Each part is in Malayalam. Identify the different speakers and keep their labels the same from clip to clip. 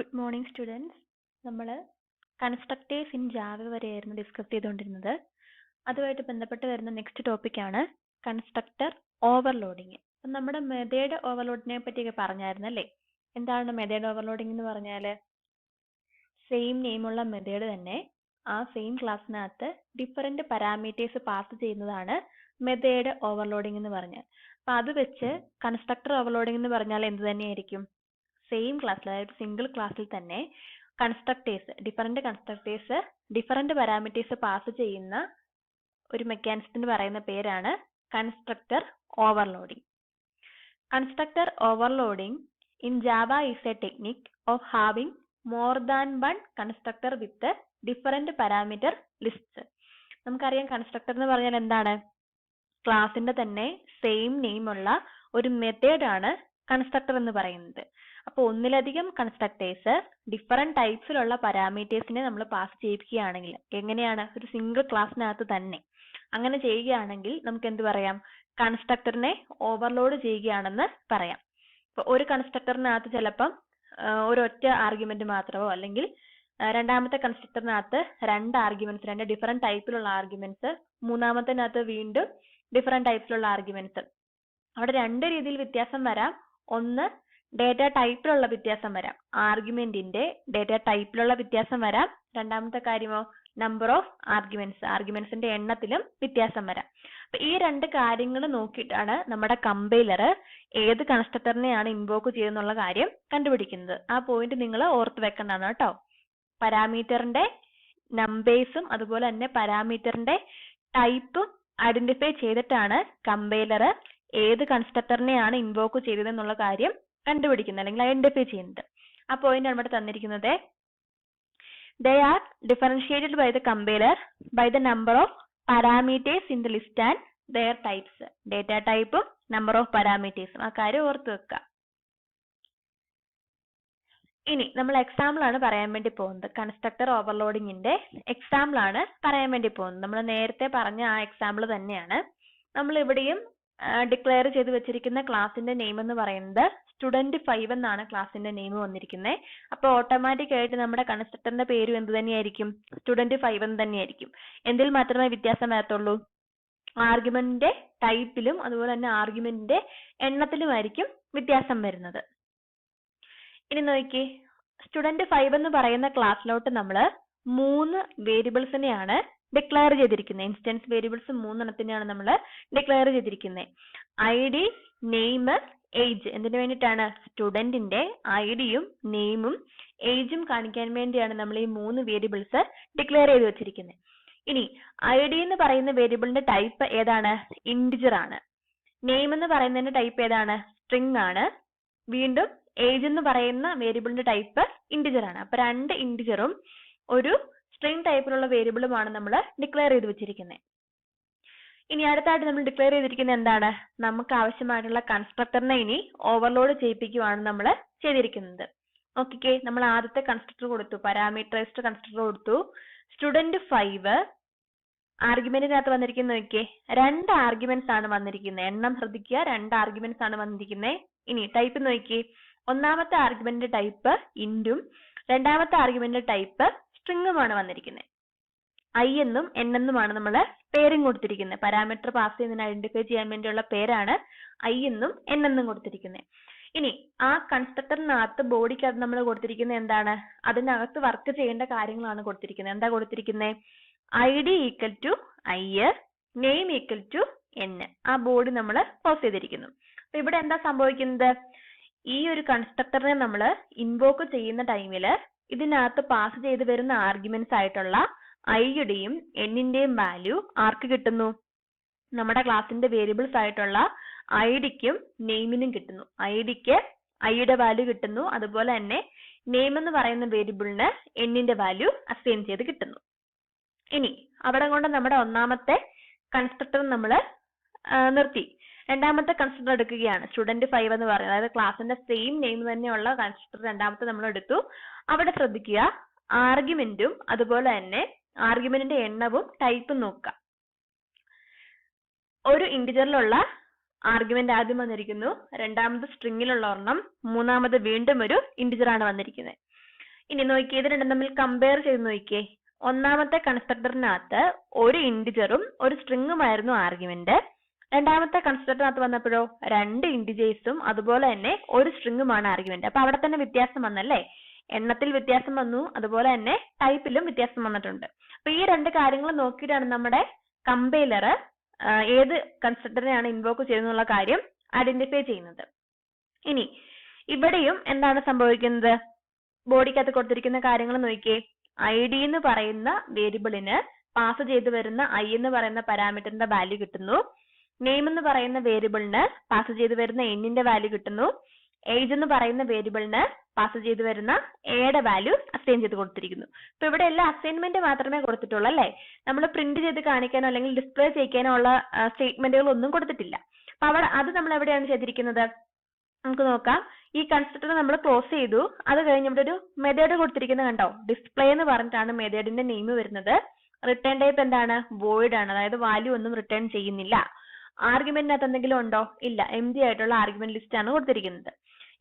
Speaker 1: Good morning students. നമ്മൾ കൺസ്ട്രക്റ്റേഴ്സ് ഇൻ ജാവ വരെയായിരുന്നു ഡിസ്കസ് ചെയ്തുകൊണ്ടിരുന്നത്. അതുമായിട്ട് ബന്ധപ്പെട്ട് വരുന്ന നെക്സ്റ്റ് ടോപ്പിക്കാണ് കൺസ്ട്രക്ടർ ഓവർലോഡിങ്. അപ്പം നമ്മുടെ മെത്തേഡ് ഓവർലോഡിനെ പറ്റിയൊക്കെ പറഞ്ഞായിരുന്നു അല്ലേ? എന്താണ് മെത്തേഡ് ഓവർലോഡിങ് എന്ന് പറഞ്ഞാൽ? സെയിം നെയിമുള്ള മെത്തേഡ് തന്നെ ആ സെയിം ക്ലാസ്സിനകത്ത് ഡിഫറെൻറ്റ് പാരാമീറ്റേഴ്സ് പാസ് ചെയ്യുന്നതാണ് മെത്തേഡ് ഓവർലോഡിങ് എന്ന് പറഞ്ഞാൽ. അപ്പം അത് വെച്ച് കൺസ്ട്രക്ടർ ഓവർലോഡിങ് എന്ന് പറഞ്ഞാൽ എന്ത് തന്നെയായിരിക്കും? സെയിം ക്ലാസ്സിൽ, അതായത് സിംഗിൾ ക്ലാസ്സിൽ തന്നെ different constructors different parameters pass ചെയ്യുന്ന ഒരു മെക്കാനിസത്തിന് പറയുന്ന പേരാണ് constructor overloading. Constructor overloading in Java is A technique of having more than one constructor with different parameter lists. നമുക്കറിയാം കൺസ്ട്രക്ടർ എന്ന് പറഞ്ഞാൽ എന്താണ്? ക്ലാസിന്റെ തന്നെ സെയിം നെയിമുള്ള ഒരു മെത്തേഡാണ് കൺസ്ട്രക്ടർ എന്ന് പറയുന്നത്. അപ്പോൾ ഒന്നിലധികം കൺസ്ട്രക്ടേഴ്സ് ഡിഫറെന്റ് ടൈപ്സിലുള്ള പാരാമീറ്റേഴ്സിനെ നമ്മൾ പാസ് ചെയ്യിപ്പിക്കുകയാണെങ്കിൽ, എങ്ങനെയാണ്? ഒരു സിംഗിൾ ക്ലാസ്സിനകത്ത് തന്നെ അങ്ങനെ ചെയ്യുകയാണെങ്കിൽ നമുക്ക് എന്ത് പറയാം? കൺസ്ട്രക്ടറിനെ ഓവർലോഡ് ചെയ്യുകയാണെന്ന് പറയാം. ഇപ്പോൾ ഒരു കൺസ്ട്രക്ടറിനകത്ത് ചിലപ്പം ഒരൊറ്റ ആർഗ്യുമെന്റ് മാത്രമോ, അല്ലെങ്കിൽ രണ്ടാമത്തെ കൺസ്ട്രക്ടറിനകത്ത് രണ്ട് ഡിഫറെന്റ് ടൈപ്പിലുള്ള ആർഗ്യുമെന്റ്സ്, മൂന്നാമത്തിനകത്ത് വീണ്ടും ഡിഫറെന്റ് ടൈപ്പിലുള്ള ആർഗ്യുമെന്റ്സ്. അവിടെ രണ്ട് രീതിയിൽ വ്യത്യാസം വരാം. ഒന്ന്, ഡേറ്റ ടൈപ്പിലുള്ള വ്യത്യാസം വരാം, ആർഗ്യുമെന്റിന്റെ ഡേറ്റ ടൈപ്പിലുള്ള വ്യത്യാസം വരാം. രണ്ടാമത്തെ കാര്യമോ, നമ്പർ ഓഫ് ആർഗ്യുമെന്റ്സിന്റെ എണ്ണത്തിലും വ്യത്യാസം വരാം. അപ്പൊ ഈ രണ്ട് കാര്യങ്ങൾ നോക്കിയിട്ടാണ് നമ്മുടെ കമ്പൈലർ ഏത് കൺസ്ട്രക്ടറിനെയാണ് ഇൻവോക്ക് ചെയ്തെന്നുള്ള കാര്യം കണ്ടുപിടിക്കുന്നത്. ആ പോയിന്റ് നിങ്ങൾ ഓർത്ത് വെക്കേണ്ടതാണ് കേട്ടോ. പാരാമീറ്ററിന്റെ നമ്പേഴ്സും അതുപോലെ തന്നെ പാരാമീറ്ററിന്റെ ടൈപ്പും ഐഡന്റിഫൈ ചെയ്തിട്ടാണ് കമ്പൈലർ ഏത് കൺസ്ട്രക്ടറിനെയാണ് ഇൻവോക്ക് ചെയ്തതെന്നുള്ള കാര്യം കണ്ടുപിടിക്കുന്നത് അല്ലെങ്കിൽ ഐഡന്റിഫൈ ചെയ്യുന്നത്. ആ പോയിന്റ് ആണ് ഇവിടെ തന്നിരിക്കുന്നത്. They are differentiated by the compiler by the number of parameters in the list and their types. Data type, number of parameters. ആ കാര്യം ഓർത്ത് വെക്കുക. ഇനി നമ്മൾ എക്സാമ്പിൾ ആണ് പറയാൻ വേണ്ടി പോകുന്നത്. കൺസ്ട്രക്ടർ ഓവർലോഡിങ്ങിന്റെ എക്സാമ്പിൾ ആണ് പറയാൻ വേണ്ടി പോകുന്നത്. നമ്മൾ നേരത്തെ പറഞ്ഞ ആ എക്സാമ്പിൾ തന്നെയാണ്. നമ്മൾ ഇവിടെയും ഡിക്ലെയർ ചെയ്ത് വെച്ചിരിക്കുന്ന ക്ലാസിന്റെ നെയിം എന്ന് പറയുന്നത് സ്റ്റുഡന്റ് 5 എന്നാണ് ക്ലാസിന്റെ നെയിം വന്നിരിക്കുന്നത്. അപ്പൊ ഓട്ടോമാറ്റിക് ആയിട്ട് നമ്മുടെ കൺസ്ട്രക്ടറിന്റെ പേരും എന്ത് തന്നെയായിരിക്കും? സ്റ്റുഡന്റ് 5 എന്ന് തന്നെയായിരിക്കും. എന്തിൽ മാത്രമേ വ്യത്യാസം വരത്തുള്ളൂ? ആർഗ്യുമെന്റിന്റെ ടൈപ്പിലും അതുപോലെ തന്നെ ആർഗ്യുമെന്റിന്റെ എണ്ണത്തിലുമായിരിക്കും വ്യത്യാസം വരുന്നത്. ഇനി നോക്കി, സ്റ്റുഡന്റ് 5 എന്ന് പറയുന്ന ക്ലാസ്സിലോട്ട് നമ്മൾ 3 വേരിയബിൾസിനെയാണ് ഡിക്ലെയർ ചെയ്തിരിക്കുന്നത്. ഇൻസ്റ്റൻസ് വേരിയബിൾസ് 3 എണ്ണത്തിനെയാണ് നമ്മൾ ഡിക്ലെയർ ചെയ്തിരിക്കുന്നത്. ID, name, age. എന്തിനു വേണ്ടിയിട്ടാണ്? സ്റ്റുഡന്റിന്റെ ഐഡിയും നെയിമും ഏജും കാണിക്കാൻ വേണ്ടിയാണ് നമ്മൾ ഈ 3 വേരിയബിൾസ് ഡിക്ലെയർ ചെയ്ത് വെച്ചിരിക്കുന്നത്. ഇനി ID എന്ന് പറയുന്ന വേരിയബിളിന്റെ ടൈപ്പ് ഏതാണ്? ഇന്റിജർ ആണ്. നെയിം എന്ന് പറയുന്നതിന്റെ ടൈപ്പ് ഏതാണ്? സ്ട്രിംഗ് ആണ്. വീണ്ടും ഏജ് എന്ന് പറയുന്ന വേരിയബിളിന്റെ ടൈപ്പ് ഇന്റിജർ ആണ്. അപ്പൊ രണ്ട് ഇന്റിജറും ഒരു സ്ട്രിംഗ് ടൈപ്പിലുള്ള വേരിയബിളുമാണ് നമ്മൾ ഡിക്ലെയർ ചെയ്ത് വെച്ചിരിക്കുന്നത്. ഇനി അടുത്തായിട്ട് നമ്മൾ ഡിക്ലെയർ ചെയ്തിരിക്കുന്നത് എന്താണ്? നമുക്ക് ആവശ്യമായിട്ടുള്ള കൺസ്ട്രക്ടറിനെ ഇനി ഓവർലോഡ് ചെയ്യിപ്പിക്കുകയാണ് നമ്മൾ ചെയ്തിരിക്കുന്നത്. ഓക്കെ, നമ്മൾ ആദ്യത്തെ കൺസ്ട്രക്ടർ കൊടുത്തു, പാരാമീറ്ററൈസ്ഡ് കൺസ്ട്രക്ടർ കൊടുത്തു. സ്റ്റുഡന്റ് 5 ആർഗ്യുമെന്റിനകത്ത് വന്നിരിക്കുന്നത് നോക്കിയേ, 2 ആർഗ്യുമെന്റ്സ് ആണ് വന്നിരിക്കുന്നത്. എണ്ണം ശ്രദ്ധിക്കുക, 2 ആർഗ്യുമെന്റ്സ് ആണ് വന്നിരിക്കുന്നത്. ഇനി ടൈപ്പ് നോക്കി, ഒന്നാമത്തെ ആർഗ്യുമെന്റിന്റെ ടൈപ്പ് ഇൻറ്റും രണ്ടാമത്തെ ആർഗ്യുമെന്റിന്റെ ടൈപ്പ് സ്ട്രിങ്ങുമാണ് വന്നിരിക്കുന്നത്. I എന്നും N എന്നുമാണ് നമ്മൾ പേരും കൊടുത്തിരിക്കുന്നത്. പാരാമീറ്റർ പാസ് ചെയ്യുന്നതിന് ഐഡന്റിഫൈ ചെയ്യാൻ വേണ്ടിയുള്ള പേരാണ് I എന്നും N എന്നും കൊടുത്തിരിക്കുന്നത്. ഇനി ആ കൺസ്ട്രക്ടറിനകത്ത് ബോഡിക്കകത്ത് നമ്മൾ കൊടുത്തിരിക്കുന്നത് എന്താണ്? അതിനകത്ത് വർക്ക് ചെയ്യേണ്ട കാര്യങ്ങളാണ് കൊടുത്തിരിക്കുന്നത്. എന്താ കൊടുത്തിരിക്കുന്നത്? ID equal to I, name equal to N. ആ ബോഡി നമ്മൾ പോസ് ചെയ്തിരിക്കുന്നു. അപ്പൊ ഇവിടെ എന്താ സംഭവിക്കുന്നത്? ഈ ഒരു കൺസ്ട്രക്ടറിനെ നമ്മൾ ഇൻവോക്ക് ചെയ്യുന്ന ടൈമില് ഇതിനകത്ത് പാസ് ചെയ്ത് വരുന്ന ആർഗ്യുമെന്റ്സ് ആയിട്ടുള്ള ഐയുടെയും എന്നിന്റെയും വാല്യൂ ആർക്ക് കിട്ടുന്നു? നമ്മുടെ ക്ലാസിന്റെ വേരിയബിൾസ് ആയിട്ടുള്ള ഐഡിക്കും നെയിമിനും കിട്ടുന്നു. ഐഡിക്ക് ഐയുടെ വാല്യൂ കിട്ടുന്നു, അതുപോലെ തന്നെ നെയിം എന്ന് പറയുന്ന വേരിയബിളിന് എന്നിന്റെ വാല്യൂ അസൈൻ ചെയ്ത് കിട്ടുന്നു. ഇനി അവിടെ കൊണ്ട് നമ്മുടെ ഒന്നാമത്തെ കൺസ്ട്രക്ടർ നമ്മൾ നിർത്തി. രണ്ടാമത്തെ കൺസ്ട്രക്ടർ എടുക്കുകയാണ്, സ്റ്റുഡന്റ് 5 എന്ന് പറയുന്നത്. അതായത് ക്ലാസിന്റെ സെയിം നെയിം തന്നെയുള്ള കൺസ്ട്രക്ടർ രണ്ടാമത്തെ നമ്മൾ എടുത്തു. അവിടെ ശ്രദ്ധിക്കുക, ആർഗ്യുമെന്റും അതുപോലെ തന്നെ ആർഗ്യുമെന്റിന്റെ എണ്ണവും ടൈപ്പും നോക്കുക. ഒരു ഇന്റിജറിലുള്ള ആർഗ്യുമെന്റ് ആദ്യം വന്നിരിക്കുന്നു, രണ്ടാമത് സ്ട്രിങ്ങിലുള്ള ഒരെണ്ണം, മൂന്നാമത് വീണ്ടും ഒരു ഇന്റിജർ ആണ് വന്നിരിക്കുന്നത്. ഇനി നോക്കിയേ, ഇത് രണ്ടും തമ്മിൽ കമ്പയർ ചെയ്ത് നോക്കിയേ. ഒന്നാമത്തെ കൺസ്ട്രക്ടറിനകത്ത് ഒരു ഇന്റിജറും ഒരു സ്ട്രിങ്ങുമായിരുന്നു ആർഗ്യുമെന്റ്. രണ്ടാമത്തെ കൺസ്ട്രക്ടറിനകത്ത് വന്നപ്പോഴോ 2 ഇന്റിജേഴ്സും അതുപോലെ തന്നെ ഒരു സ്ട്രിങ്ങുമാണ് ആർഗ്യുമെന്റ്. അപ്പൊ അവിടെ തന്നെ വ്യത്യാസം വന്നല്ലേ, എണ്ണത്തിൽ വ്യത്യാസം വന്നു, അതുപോലെ തന്നെ ടൈപ്പിലും വ്യത്യാസം വന്നിട്ടുണ്ട്. അപ്പൊ ഈ 2 കാര്യങ്ങൾ നോക്കിയിട്ടാണ് നമ്മുടെ കമ്പൈലർ ഏത് കൺസ്ട്രക്ടറിനെയാണ് ഇൻവോക്ക് ചെയ്യുന്നുള്ള കാര്യം ഐഡന്റിഫൈ ചെയ്യുന്നത്. ഇനി ഇവിടെയും എന്താണ് സംഭവിക്കുന്നത്, ബോഡിക്കകത്ത് കൊടുത്തിരിക്കുന്ന കാര്യങ്ങൾ നോക്കിയേ. ID എന്ന് പറയുന്ന വേരിയബിളിന് പാസ് ചെയ്തു വരുന്ന I എന്ന് പറയുന്ന പാരാമീറ്ററിന്റെ വാല്യൂ കിട്ടുന്നു. നെയിം എന്ന് പറയുന്ന വേരിയബിളിന് പാസ് ചെയ്തു വരുന്ന Nന്റെ വാല്യൂ കിട്ടുന്നു. ഏജ് എന്ന് പറയുന്ന വേരിയബിളിന് പാസ് ചെയ്തു വരുന്ന Aയുടെ വാല്യൂ അസൈൻ ചെയ്ത് കൊടുത്തിരിക്കുന്നു. അപ്പൊ ഇവിടെ എല്ലാ അസൈൻമെന്റ് മാത്രമേ കൊടുത്തിട്ടുള്ളൂ അല്ലേ, നമ്മൾ പ്രിന്റ് ചെയ്ത് കാണിക്കാനോ അല്ലെങ്കിൽ ഡിസ്പ്ലേ ചെയ്യിക്കാനോ ഉള്ള സ്റ്റേറ്റ്മെന്റുകൾ ഒന്നും കൊടുത്തിട്ടില്ല. അപ്പൊ അവിടെ അത് നമ്മൾ എവിടെയാണ് ചെയ്തിരിക്കുന്നത്, നമുക്ക് നോക്കാം. ഈ കൺസ്ട്രക്ടർ നമ്മൾ ക്ലോസ് ചെയ്തു, അത് കഴിഞ്ഞ് ഇവിടെ ഒരു മെത്തേഡ് കൊടുത്തിരിക്കുന്നത് കണ്ടോ, ഡിസ്പ്ലേ എന്ന് പറഞ്ഞിട്ടാണ് മെത്തേഡിന്റെ നെയിം വരുന്നത്. റിട്ടേൺ ടൈപ്പ് എന്താണ്, വോയിഡ് ആണ്, അതായത് വാല്യൂ ഒന്നും റിട്ടേൺ ചെയ്യുന്നില്ല. ആർഗ്യുമെന്റിനകത്ത് എന്തെങ്കിലും ഉണ്ടോ, ഇല്ല, എംപ്റ്റി ആയിട്ടുള്ള ആർഗ്യുമെന്റ് ലിസ്റ്റ് ആണ് കൊടുത്തിരിക്കുന്നത്.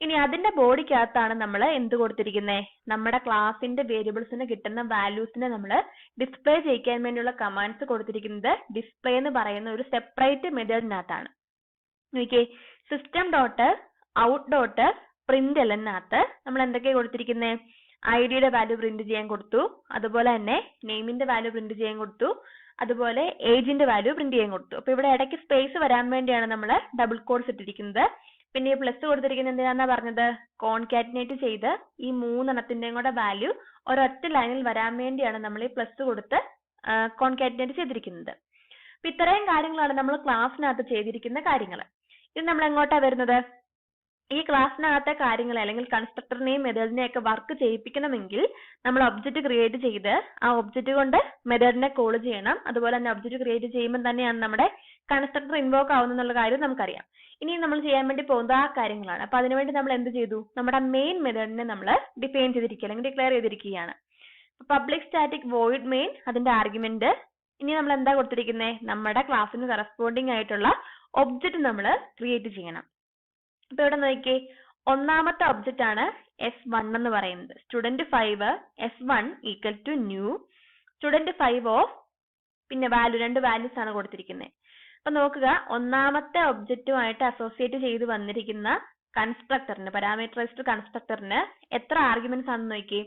Speaker 1: ഇനി അതിന്റെ ബോഡിക്കകത്താണ് നമ്മൾ എന്ത് കൊടുത്തിരിക്കുന്നത്, നമ്മുടെ ക്ലാസിന്റെ വേരിയബിൾസിന് കിട്ടുന്ന വാല്യൂസിനെ നമ്മൾ ഡിസ്പ്ലേ ചെയ്യിക്കാൻ വേണ്ടിയുള്ള കമാൻഡ്സ് കൊടുത്തിരിക്കുന്നത് ഡിസ്പ്ലേ എന്ന് പറയുന്ന ഒരു സെപ്പറേറ്റ് മെത്തേഡിനകത്താണ്. നോക്കിയേ, system dot out dot print എല്ലിനകത്ത് നമ്മൾ എന്തൊക്കെയാണ് കൊടുത്തിരിക്കുന്നത്, ഐഡിയുടെ വാല്യൂ പ്രിന്റ് ചെയ്യാൻ കൊടുത്തു, അതുപോലെ തന്നെ നെയിമിന്റെ വാല്യൂ പ്രിന്റ് ചെയ്യാൻ കൊടുത്തു, അതുപോലെ ഏജിന്റെ വാല്യൂ പ്രിന്റ് ചെയ്യാൻ കൊടുത്തു. അപ്പൊ ഇവിടെ ഇടയ്ക്ക് സ്പേസ് വരാൻ വേണ്ടിയാണ് നമ്മൾ ഡബിൾ കോഡ്സ് ഇട്ടിരിക്കുന്നത്. പിന്നെ ഈ പ്ലസ് കൊടുത്തിരിക്കുന്നത് എന്തിനാന്നാ പറഞ്ഞത്, കോൺകാറ്റിനേറ്റ് ചെയ്ത് ഈ 3 എണ്ണത്തിന്റെയും കൂടെ വാല്യൂ ഒരൊറ്റ ലൈനിൽ വരാൻ വേണ്ടിയാണ് നമ്മൾ ഈ പ്ലസ് കൊടുത്ത് കോൺകാറ്റിനേറ്റ് ചെയ്തിരിക്കുന്നത്. അപ്പൊ ഇത്രയും കാര്യങ്ങളാണ് നമ്മൾ ക്ലാസ്സിനകത്ത് ചെയ്തിരിക്കുന്ന കാര്യങ്ങൾ. ഇത് നമ്മൾ എങ്ങോട്ടാ വരുന്നത്, ഈ ക്ലാസ്സിനകത്തെ കാര്യങ്ങൾ അല്ലെങ്കിൽ കൺസ്ട്രക്ടറിനെയും മെത്തേഡിനെയും ഒക്കെ വർക്ക് ചെയ്യിപ്പിക്കണമെങ്കിൽ നമ്മൾ ഒബ്ജക്റ്റ് ക്രിയേറ്റ് ചെയ്ത് ആ ഒബ്ജക്റ്റ് കൊണ്ട് മെത്തേഡിനെ കോൾ ചെയ്യണം. അതുപോലെ തന്നെ ഒബ്ജക്റ്റ് ക്രിയേറ്റ് ചെയ്യുമ്പോൾ തന്നെയാണ് നമ്മുടെ കൺസ്ട്രക്ടർ ഇൻവോക്ക് ആവുന്നുള്ള കാര്യം നമുക്കറിയാം. ഇനി നമ്മൾ ചെയ്യാൻ വേണ്ടി പോകുന്നത് ആ കാര്യങ്ങളാണ്. അപ്പൊ അതിനുവേണ്ടി നമ്മൾ എന്ത് ചെയ്തു, നമ്മുടെ മെയിൻ മെത്തേഡിനെ നമ്മൾ ഡിഫൈൻ ചെയ്തിരിക്കുക അല്ലെങ്കിൽ ഡിക്ലെയർ ചെയ്തിരിക്കുകയാണ്. പബ്ലിക് സ്റ്റാറ്റിക് വോയിഡ് മെയിൻ, അതിന്റെ ആർഗ്യുമെന്റ്. ഇനി നമ്മൾ എന്താ കൊടുത്തിരിക്കുന്നത്, നമ്മുടെ ക്ലാസ്സിന് കറസ്പോണ്ടിങ് ആയിട്ടുള്ള ഒബ്ജക്റ്റ് നമ്മൾ ക്രിയേറ്റ് ചെയ്യണം. അപ്പൊ ഇവിടെ നോക്കിയേ, ഒന്നാമത്തെ ഒബ്ജക്റ്റ് ആണ് S1 എന്ന് പറയുന്നത്. Student 5 S1 equal to new student 5 of, പിന്നെ വാല്യൂ 2 വാല്യൂസ് ആണ് കൊടുത്തിരിക്കുന്നത്. അപ്പൊ നോക്കുക, ഒന്നാമത്തെ ഒബ്ജക്റ്റുമായിട്ട് അസോസിയേറ്റ് ചെയ്ത് വന്നിരിക്കുന്ന കൺസ്ട്രക്ടറിന്, പാരാമീറ്ററൈസ്ഡ് കൺസ്ട്രക്ടറിന് എത്ര ആർഗ്യുമെന്റ്സ് ആണെന്ന് നോക്കി,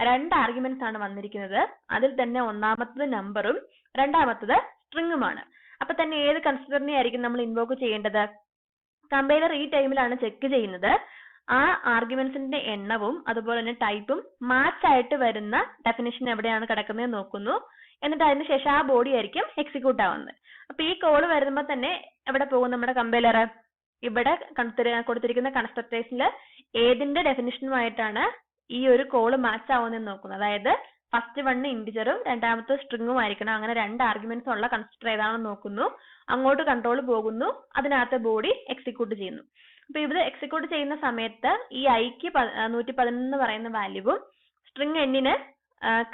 Speaker 1: 2 ആർഗ്യുമെന്റ്സ് ആണ് വന്നിരിക്കുന്നത്. അതിൽ തന്നെ ഒന്നാമത്തത് നമ്പറും രണ്ടാമത്തത് സ്ട്രിങ്ങുമാണ്. അപ്പൊ തന്നെ ഏത് കൺസ്ട്രക്ടറിനെ ആയിരിക്കും നമ്മൾ ഇൻവോക്ക് ചെയ്യേണ്ടത്, കമ്പൈലർ ഈ ടൈമിലാണ് ചെക്ക് ചെയ്യുന്നത് ആ ആർഗ്യുമെന്റ്സിന്റെ എണ്ണവും അതുപോലെ തന്നെ ടൈപ്പും മാച്ച് ആയിട്ട് വരുന്ന ഡെഫിനിഷൻ എവിടെയാണ് കിടക്കുന്നത് നോക്കുന്നു. എന്നിട്ട് അതിനുശേഷം ആ ബോഡി ആയിരിക്കും എക്സിക്യൂട്ട് ആവുന്നത്. അപ്പൊ ഈ കോള് വരുമ്പോൾ തന്നെ എവിടെ പോകും നമ്മുടെ കമ്പൈലർ, ഇവിടെ കൊടുത്തിരിക്കുന്ന കൺസ്ട്രക്ടേഴ്സിൽ ഏതിന്റെ ഡെഫിനിഷനുമായിട്ടാണ് ഈ ഒരു കോള് മാച്ച് ആവുന്നതെന്ന് നോക്കുന്നു. അതായത് ഫസ്റ്റ് 1 ഇന്റിജറും രണ്ടാമത്തെ സ്ട്രിങ്ങും ആയിരിക്കണം. അങ്ങനെ 2 ആർഗ്യുമെന്റ്സ് ഉള്ള കൺസ്ട്രക്ടർ ഏതാണെന്ന് നോക്കുന്നു, അങ്ങോട്ട് കൺട്രോൾ പോകുന്നു, അതിനകത്ത് ബോഡി എക്സിക്യൂട്ട് ചെയ്യുന്നു. അപ്പൊ ഇത് എക്സിക്യൂട്ട് ചെയ്യുന്ന സമയത്ത് ഈ ഐക്ക് 111 എന്ന് പറയുന്ന വാല്യൂവും സ്ട്രിങ് എന്നിന്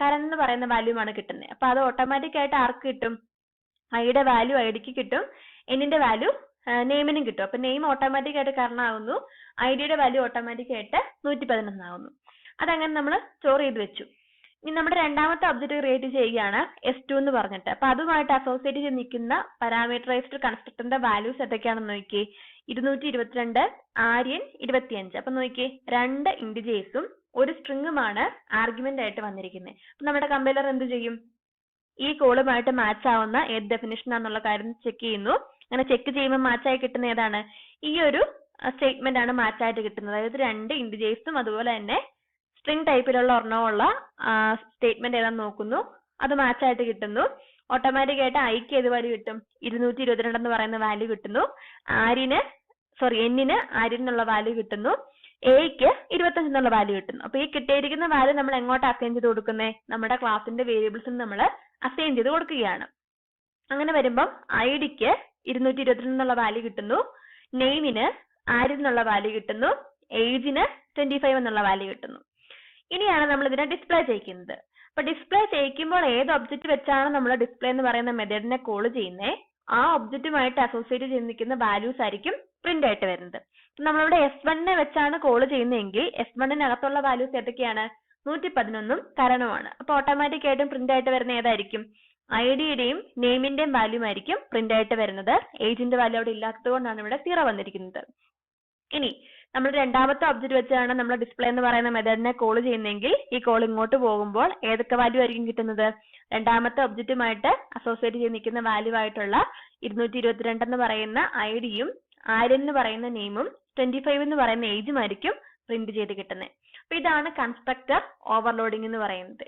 Speaker 1: കരൺ എന്ന് പറയുന്ന വാല്യൂമാണ് കിട്ടുന്നത്. അപ്പൊ അത് ഓട്ടോമാറ്റിക് ആയിട്ട് ആർക്ക് കിട്ടും, ഐയുടെ വാല്യൂ ഐഡിക്ക് കിട്ടും, എന്നിന്റെ വാല്യൂ നെയിമിനും കിട്ടും. അപ്പൊ നെയിം ഓട്ടോമാറ്റിക് ആയിട്ട് കരൺ ആവുന്നു, ഐഡിയുടെ വാല്യൂ ഓട്ടോമാറ്റിക് ആയിട്ട് 111 ആവുന്നു. അതങ്ങനെ നമ്മൾ സ്റ്റോർ ചെയ്ത് വെച്ചു. ഇനി നമ്മുടെ രണ്ടാമത്തെ ഒബ്ജക്റ്റ് ക്രിയേറ്റ് ചെയ്യുകയാണ് S2 എന്ന് പറഞ്ഞിട്ട്. അപ്പൊ അതുമായിട്ട് അസോസിയേറ്റ് ചെയ്ത് നിൽക്കുന്ന പാരാമീറ്ററൈസ്ഡ് കൺസ്ട്രക്ടറിന്റെ വാല്യൂസ് എന്തൊക്കെയാണെന്ന് നോക്കിയേ, 222, ആര്യൻ 25. അപ്പൊ നോക്കിയേ, 2 ഇന്റിജേഴ്സും ഒരു സ്ട്രിങ്ങുമാണ് ആർഗ്യുമെന്റ് ആയിട്ട് വന്നിരിക്കുന്നത്. അപ്പൊ നമ്മുടെ കമ്പൈലർ എന്ത് ചെയ്യും, ഈ കോളുമായിട്ട് മാച്ച് ആവുന്ന ഏത് ഡെഫിനിഷൻ ആണെന്നുള്ള കാര്യം ചെക്ക് ചെയ്യുന്നു. അങ്ങനെ ചെക്ക് ചെയ്യുമ്പോൾ മാച്ചായി കിട്ടുന്ന ഏതാണ്, ഈ ഒരു സ്റ്റേറ്റ്മെന്റ് ആണ് മാച്ചായിട്ട് കിട്ടുന്നത്. അതായത് 2 ഇന്റിജേഴ്സും അതുപോലെ തന്നെ സ്ട്രിംഗ് ടൈപ്പിലുള്ള ഒരെണ്ണമുള്ള സ്റ്റേറ്റ്മെന്റ് ഏതാണെന്ന് നോക്കുന്നു, അത് മാച്ചായിട്ട് കിട്ടുന്നു. ഓട്ടോമാറ്റിക് ആയിട്ട് ഐക്ക് ഏത് വാല്യൂ കിട്ടും, 222 എന്ന് പറയുന്ന വാല്യൂ കിട്ടുന്നു. എന്നിന് ആര്യൻ എന്നുള്ള വാല്യൂ കിട്ടുന്നു. എക്ക് 25 എന്നുള്ള വാല്യൂ കിട്ടുന്നു. അപ്പൊ ഈ കിട്ടിയിരിക്കുന്ന വാല്യൂ നമ്മൾ എങ്ങോട്ട് അസൈൻ ചെയ്ത് കൊടുക്കുന്നത്, നമ്മുടെ ക്ലാസിന്റെ വേരിയബിൾസിന് നമ്മൾ അസൈൻ ചെയ്ത് കൊടുക്കുകയാണ്. അങ്ങനെ വരുമ്പം ഐഡിക്ക് 222 എന്നുള്ള വാല്യൂ കിട്ടുന്നു, നെയിമിന് ആര്യൻ എന്നുള്ള വാല്യൂ കിട്ടുന്നു, ഏജിന് 25 എന്നുള്ള വാല്യൂ കിട്ടുന്നു. ഇനിയാണ് നമ്മൾ ഇതിനെ ഡിസ്പ്ലേ ചെയ്യിക്കുന്നത്. അപ്പൊ ഡിസ്പ്ലേ ചെയ്യിക്കുമ്പോൾ ഏത് ഒബ്ജക്റ്റ് വെച്ചാണ് നമ്മൾ ഡിസ്പ്ലേ എന്ന് പറയുന്ന മെത്തേഡിനെ കോൾ ചെയ്യുന്നത്, ആ ഒബ്ജക്റ്റുമായിട്ട് അസോസിയേറ്റ് ചെയ്ത് നിൽക്കുന്ന വാല്യൂസ് ആയിരിക്കും പ്രിന്റ് ആയിട്ട് വരുന്നത്. നമ്മളിവിടെ S1 വെച്ചാണ് കോൾ ചെയ്യുന്നതെങ്കിൽ S1-നകത്തുള്ള വാല്യൂസ് ഏതൊക്കെയാണ്, 111 കാരണമാണ്. അപ്പൊ ഓട്ടോമാറ്റിക് ആയിട്ടും പ്രിന്റ് ആയിട്ട് വരുന്ന ഏതായിരിക്കും? ഐഡിയുടെയും നെയിമിന്റെയും വാല്യൂ ആയിരിക്കും പ്രിന്റ് ആയിട്ട് വരുന്നത്. ഏജിന്റെ വാല്യൂ അവിടെ ഇല്ലാത്തത് കൊണ്ടാണ് ഇവിടെ 0 വന്നിരിക്കുന്നത്. ഇനി നമ്മൾ രണ്ടാമത്തെ ഒബ്ജക്റ്റ് വെച്ചാണ് നമ്മൾ ഡിസ്പ്ലേ എന്ന് പറയുന്ന മെത്തേഡിനെ കോൾ ചെയ്യുന്നതെങ്കിൽ ഈ കോൾ ഇങ്ങോട്ട് പോകുമ്പോൾ ഏതൊക്കെ വാല്യൂ ആയിരിക്കും കിട്ടുന്നത്? രണ്ടാമത്തെ ഒബ്ജക്റ്റുമായിട്ട് അസോസിയേറ്റ് ചെയ്ത് നിൽക്കുന്ന വാല്യൂ ആയിട്ടുള്ള 222 എന്ന് പറയുന്ന ഐഡിയും 1000 എന്ന് പറയുന്ന നെയിമും 25 എന്ന് പറയുന്ന ഏജും ആയിരിക്കും പ്രിന്റ് ചെയ്ത് കിട്ടുന്നത്. അപ്പൊ ഇതാണ് കൺസ്ട്രക്ടർ ഓവർലോഡിംഗ് എന്ന് പറയുന്നത്.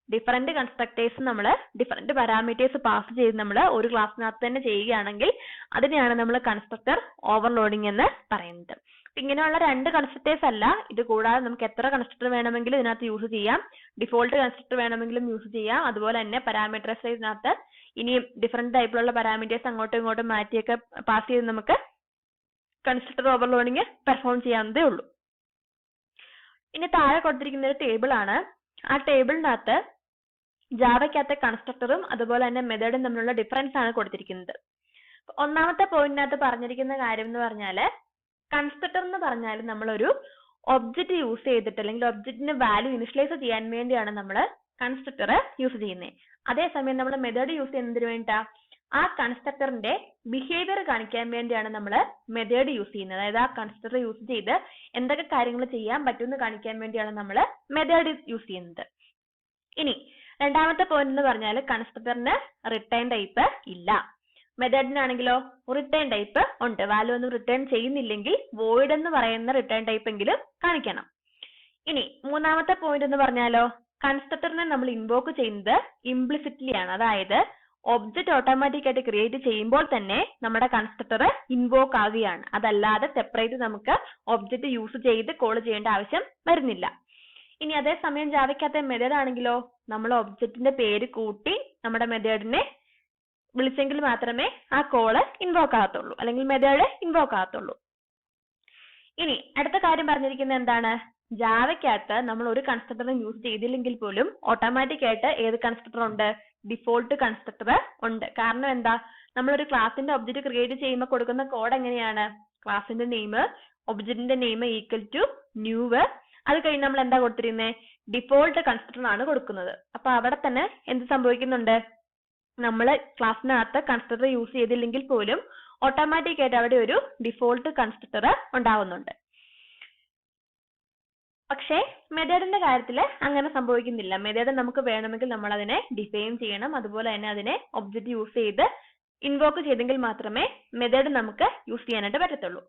Speaker 1: ഡിഫറെന്റ് കൺസ്ട്രക്ടേഴ്സ് നമ്മൾ ഡിഫറെന്റ് പാരാമീറ്റേഴ്സ് പാസ് ചെയ്ത് നമ്മൾ ഒരു ക്ലാസ്സിനകത്ത് തന്നെ ചെയ്യുകയാണെങ്കിൽ അതിനെയാണ് നമ്മൾ കൺസ്ട്രക്ടർ ഓവർലോഡിംഗ് എന്ന് പറയുന്നത്. ഇങ്ങനെയുള്ള രണ്ട് കൺസ്ട്രക്ടേഴ്സ് അല്ല, ഇത് കൂടാതെ നമുക്ക് എത്ര കൺസ്ട്രക്ടർ വേണമെങ്കിലും ഇതിനകത്ത് യൂസ് ചെയ്യാം. ഡിഫോൾട്ട് കൺസ്ട്രക്ടർ വേണമെങ്കിലും യൂസ് ചെയ്യാം. അതുപോലെ തന്നെ പാരാമീറ്റേഴ്സ് ഇതിനകത്ത് ഇനിയും ഡിഫറെന്റ് ടൈപ്പിലുള്ള പാരാമീറ്റേഴ്സ് അങ്ങോട്ടും ഇങ്ങോട്ടും മാറ്റിയൊക്കെ പാസ് ചെയ്ത് നമുക്ക് കൺസ്ട്രക്ടർ ഓവർലോഡിംഗ് പെർഫോം ചെയ്യാവുന്നതേ ഉള്ളൂ. ഇനി താഴെ കൊടുത്തിരിക്കുന്ന ഒരു ടേബിൾ ആണ്. ആ ടേബിളിനകത്ത് ജാവയ്ക്കകത്തെ കൺസ്ട്രക്ടറും അതുപോലെ തന്നെ മെത്തേഡും തമ്മിലുള്ള ഡിഫറൻസ് ആണ് കൊടുത്തിരിക്കുന്നത്. ഒന്നാമത്തെ പോയിന്റിനകത്ത് പറഞ്ഞിരിക്കുന്ന കാര്യം എന്ന് പറഞ്ഞാല് കൺസ്ട്രക്ടർ എന്ന് പറഞ്ഞാൽ നമ്മളൊരു ഒബ്ജക്റ്റ് യൂസ് ചെയ്തിട്ട് അല്ലെങ്കിൽ ഒബ്ജക്റ്റിന് വാല്യൂ ഇനിഷ്യലൈസ് ചെയ്യാൻ വേണ്ടിയാണ് നമ്മൾ കൺസ്ട്രക്ടർ യൂസ് ചെയ്യുന്നത്. അതേസമയം നമ്മൾ മെത്തേഡ് യൂസ് ചെയ്യുന്നതിന് വേണ്ടിയിട്ടാ ആ കൺസ്ട്രക്ടറിന്റെ ബിഹേവിയർ കാണിക്കാൻ വേണ്ടിയാണ് നമ്മൾ മെത്തേഡ് യൂസ് ചെയ്യുന്നത്. അതായത് ആ കൺസ്ട്രക്ടർ യൂസ് ചെയ്ത് എന്തൊക്കെ കാര്യങ്ങൾ ചെയ്യാൻ പറ്റുമെന്ന് കാണിക്കാൻ വേണ്ടിയാണ് നമ്മൾ മെത്തേഡ് യൂസ് ചെയ്യുന്നത്. ഇനി രണ്ടാമത്തെ പോയിന്റ് എന്ന് പറഞ്ഞാൽ കൺസ്ട്രക്ടറിന് റിട്ടേൺ ടൈപ്പ് ഇല്ല. മെത്തേഡിനാണെങ്കിലോ റിട്ടേൺ ടൈപ്പ് ഉണ്ട്. വാല്യൂ ഒന്നും റിട്ടേൺ ചെയ്യുന്നില്ലെങ്കിൽ വോയിഡ് എന്ന് പറയുന്ന റിട്ടേൺ ടൈപ്പ് എങ്കിലും കാണിക്കണം. ഇനി മൂന്നാമത്തെ പോയിന്റ് എന്ന് പറഞ്ഞാലോ കൺസ്ട്രക്ടറിനെ നമ്മൾ ഇൻവോക്ക് ചെയ്യുന്നത് ഇംപ്ലിസിറ്റ്ലി ആണ്. അതായത് ഒബ്ജക്റ്റ് ഓട്ടോമാറ്റിക് ആയിട്ട് ക്രിയേറ്റ് ചെയ്യുമ്പോൾ തന്നെ നമ്മുടെ കൺസ്ട്രക്ടർ ഇൻവോക്ക് ആവുകയാണ്. അതല്ലാതെ സെപ്പറേറ്റ് നമുക്ക് ഒബ്ജക്റ്റ് യൂസ് ചെയ്ത് കോൾ ചെയ്യേണ്ട ആവശ്യം വരുന്നില്ല. ഇനി അതേസമയം ജാവയ്ക്കകത്തെ മെത്തേഡ് ആണെങ്കിലോ നമ്മൾ ഒബ്ജക്റ്റിന്റെ പേര് കൂട്ടി നമ്മുടെ മെത്തേഡിനെ വിളിച്ചെങ്കിൽ മാത്രമേ ആ കോള് ഇൻവോക്ക് ആകത്തുള്ളൂ, അല്ലെങ്കിൽ മെത്തേഡ് ഇൻവോക്ക് ആകത്തുള്ളൂ. ഇനി അടുത്ത കാര്യം പറഞ്ഞിരിക്കുന്നത് എന്താണ്? ജാവയ്ക്കകത്ത് നമ്മൾ ഒരു കൺസ്ട്രക്ടർ യൂസ് ചെയ്തില്ലെങ്കിൽ പോലും ഓട്ടോമാറ്റിക് ആയിട്ട് ഏത് കൺസ്ട്രക്ടർ ഉണ്ട്? ഡിഫോൾട്ട് കൺസ്ട്രക്ടർ ഉണ്ട്. കാരണം എന്താ? നമ്മളൊരു ക്ലാസിന്റെ ഒബ്ജക്റ്റ് ക്രിയേറ്റ് ചെയ്യുമ്പോൾ കൊടുക്കുന്ന കോഡ് എങ്ങനെയാണ്? ക്ലാസിന്റെ നെയിം ഒബ്ജക്റ്റിന്റെ നെയിം ഈക്വൽ ടു ന്യൂ. അത് കഴിഞ്ഞ് നമ്മൾ എന്താ കൊടുത്തിരിക്കുന്നത്? ഡിഫോൾട്ട് കൺസ്ട്രക്ടർ ആണ് കൊടുക്കുന്നത്. അപ്പൊ അവിടെ തന്നെ എന്ത് സംഭവിക്കുന്നുണ്ട്? നമ്മൾ ക്ലാസ്സിനകത്ത് കൺസ്ട്രക്ടർ യൂസ് ചെയ്തില്ലെങ്കിൽ പോലും ഓട്ടോമാറ്റിക് ആയിട്ട് അവിടെ ഒരു ഡിഫോൾട്ട് കൺസ്ട്രക്ടർ ഉണ്ടാവുന്നുണ്ട്. പക്ഷേ മെത്തേഡിന്റെ കാര്യത്തിൽ അങ്ങനെ സംഭവിക്കുന്നില്ല. മെത്തേഡ് നമുക്ക് വേണമെങ്കിൽ നമ്മൾ അതിനെ ഡിഫൈൻ ചെയ്യണം. അതുപോലെ തന്നെ അതിനെ ഒബ്ജക്റ്റ് യൂസ് ചെയ്ത് ഇൻവോക്ക് ചെയ്തെങ്കിൽ മാത്രമേ മെത്തേഡ് നമുക്ക് യൂസ് ചെയ്യാനായിട്ട് പറ്റത്തുള്ളൂ.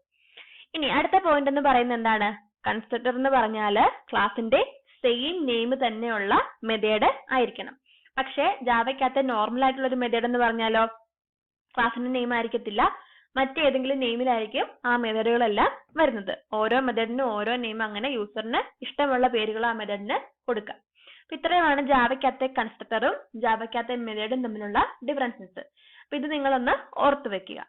Speaker 1: ഇനി അടുത്ത പോയിന്റ് എന്ന് പറയുന്നത് എന്താണ്? കൺസ്ട്രക്ടർ എന്ന് പറഞ്ഞാല് ക്ലാസിന്റെ സെയിം നെയിം തന്നെയുള്ള മെത്തേഡ് ആയിരിക്കണം. പക്ഷേ ജാവയ്ക്കകത്തെ നോർമൽ ആയിട്ടുള്ള ഒരു മെത്തേഡ് എന്ന് പറഞ്ഞാലോ ക്ലാസിന്റെ നെയിം ആയിരിക്കത്തില്ല, മറ്റേതെങ്കിലും നെയിമിലായിരിക്കും ആ മെത്തേഡുകളെല്ലാം വരുന്നത്. ഓരോ മെത്തേഡിനും ഓരോ നെയിം, അങ്ങനെ യൂസറിന് ഇഷ്ടമുള്ള പേരുകൾ ആ മെത്തേഡിന് കൊടുക്കാം. അപ്പൊ ഇത്രയുമാണ് ജാവയ്ക്കകത്തെ കൺസ്ട്രക്ടറും ജാവയ്ക്കകത്തെ മെത്തേഡും തമ്മിലുള്ള ഡിഫറൻസസ്. അപ്പൊ ഇത് നിങ്ങളൊന്ന് ഓർത്തു വെക്കുക.